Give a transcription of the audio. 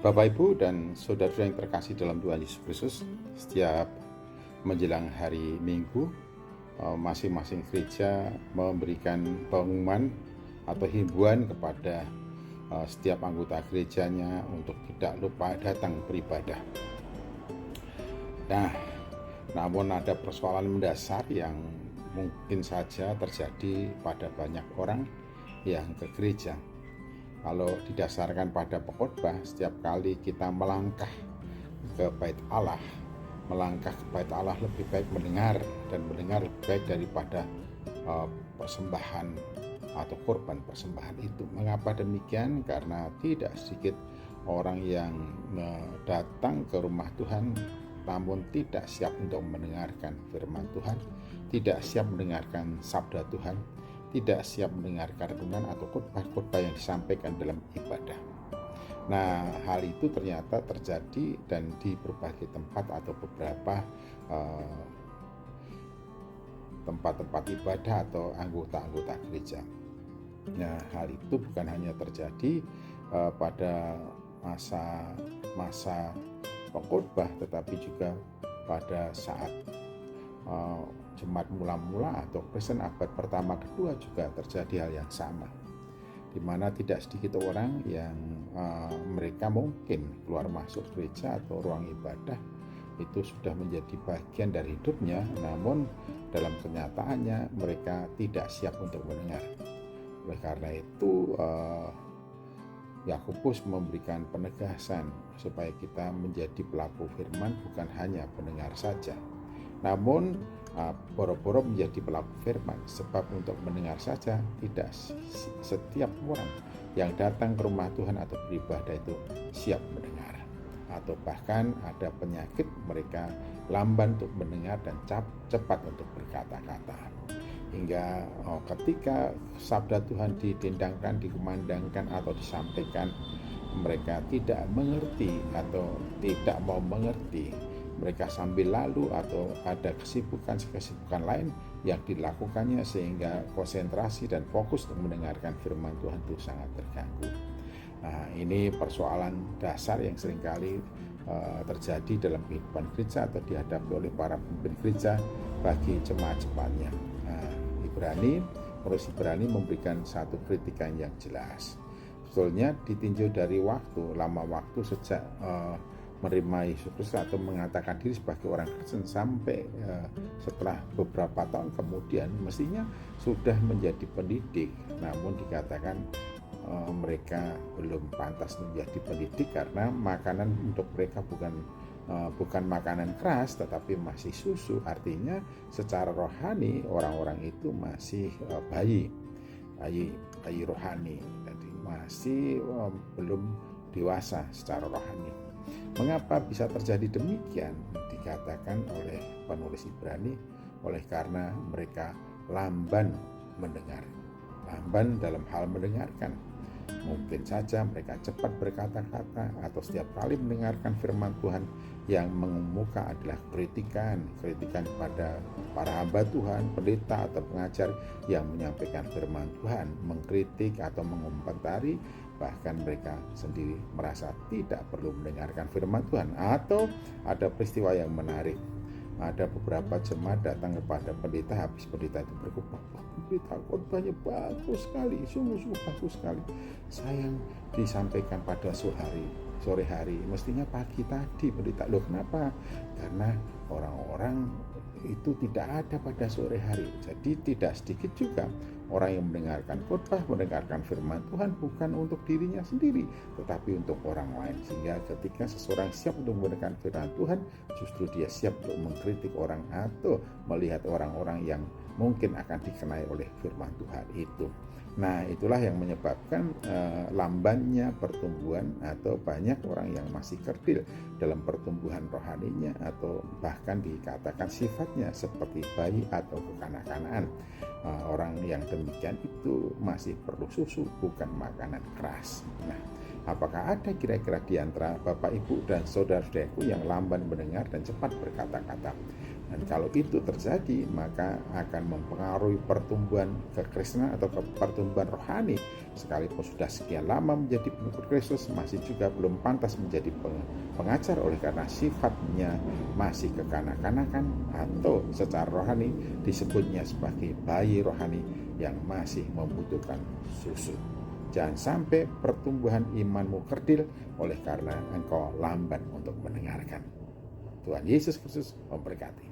Bapak, Ibu, dan saudara yang terkasih dalam Tuhan Yesus Kristus, setiap menjelang hari Minggu, masing-masing gereja memberikan pengumuman atau himbauan kepada setiap anggota gerejanya untuk tidak lupa datang beribadah. Nah, namun ada persoalan mendasar yang mungkin saja terjadi pada banyak orang yang ke gereja. Kalau didasarkan pada pengkhotbah, setiap kali kita melangkah ke bait Allah, lebih baik mendengar, dan mendengar lebih baik daripada persembahan atau korban persembahan itu. Mengapa demikian? Karena tidak sedikit orang yang datang ke rumah Tuhan namun tidak siap untuk mendengarkan firman Tuhan, tidak siap mendengarkan sabda Tuhan, tidak siap mendengarkan renungan atau khotbah-khotbah yang disampaikan dalam ibadah. Nah, hal itu ternyata terjadi dan di berbagai tempat atau beberapa tempat-tempat ibadah atau anggota-anggota gereja. Nah, hal itu bukan hanya terjadi pada masa pengkhotbah, tetapi juga pada saat jemaat mula-mula atau Kristen abad pertama kedua juga terjadi hal yang sama, di mana tidak sedikit orang yang mereka mungkin keluar masuk gereja atau ruang ibadah itu sudah menjadi bagian dari hidupnya, namun dalam kenyataannya mereka tidak siap untuk mendengar. Oleh karena itu Yakobus memberikan penegasan supaya kita menjadi pelaku firman, bukan hanya pendengar saja, namun boro-boro menjadi pelaku firman. Sebab untuk mendengar saja tidak setiap orang yang datang ke rumah Tuhan atau beribadah itu siap mendengar, atau bahkan ada penyakit mereka lamban untuk mendengar dan cepat untuk berkata-kata, hingga ketika sabda Tuhan ditindangkan, dikumandangkan atau disampaikan, mereka tidak mengerti atau tidak mau mengerti. Mereka sambil lalu atau ada kesibukan lain yang dilakukannya, sehingga konsentrasi dan fokus untuk mendengarkan firman Tuhan itu sangat terganggu. Nah, ini persoalan dasar yang seringkali terjadi dalam kehidupan gereja atau dihadapi oleh para pemimpin gereja bagi jemaat-jemaatnya. Penulis Ibrani memberikan satu kritikan yang jelas. Sebetulnya ditinjau dari lama waktu sejak menerima Yesus Kristus atau mengatakan diri sebagai orang Kristen sampai setelah beberapa tahun kemudian mestinya sudah menjadi pendidik, namun dikatakan mereka belum pantas menjadi pendidik karena makanan untuk mereka bukan makanan keras tetapi masih susu. Artinya secara rohani orang-orang itu masih bayi rohani, jadi masih belum dewasa secara rohani. Mengapa bisa terjadi demikian? Dikatakan oleh penulis Ibrani, oleh karena mereka lamban mendengar, lamban dalam hal mendengarkan. Mungkin saja mereka cepat berkata-kata, atau setiap kali mendengarkan firman Tuhan yang mengemuka adalah kritikan kepada para hamba Tuhan, pendeta atau pengajar yang menyampaikan firman Tuhan, mengkritik atau mengomentari. Bahkan mereka sendiri merasa tidak perlu mendengarkan firman Tuhan. Atau ada peristiwa yang menarik, ada beberapa jemaat datang kepada pendeta, habis pendeta itu berkhotbah, pendeta khotbahnya bagus sekali, sungguh-sungguh bagus sekali, sayang disampaikan pada sore hari, mestinya pagi tadi pendeta. Loh, kenapa? Karena orang-orang itu tidak ada pada sore hari. Jadi tidak sedikit juga orang yang mendengarkan khotbah, mendengarkan firman Tuhan bukan untuk dirinya sendiri, tetapi untuk orang lain. Sehingga ketika seseorang siap untuk mendengarkan firman Tuhan, justru dia siap untuk mengkritik orang atau melihat orang-orang yang mungkin akan dikenai oleh firman Tuhan itu. Nah, itulah yang menyebabkan lambannya pertumbuhan atau banyak orang yang masih kerdil dalam pertumbuhan rohaninya, atau bahkan dikatakan sifatnya seperti bayi atau kekanak-kanaan. Orang yang demikian itu masih perlu susu, bukan makanan keras. Nah, apakah ada kira-kira di antara Bapak, Ibu, dan saudara-saudaraku yang lamban mendengar dan cepat berkata-kata? Dan kalau itu terjadi, maka akan mempengaruhi pertumbuhan kekristenan atau pertumbuhan rohani. Sekalipun sudah sekian lama menjadi pengikut Kristus, masih juga belum pantas menjadi pengajar oleh karena sifatnya masih kekanak-kanakan, atau secara rohani disebutnya sebagai bayi rohani yang masih membutuhkan susu. Jangan sampai pertumbuhan imanmu kerdil oleh karena engkau lambat untuk mendengarkan. Tuhan Yesus Kristus memberkati.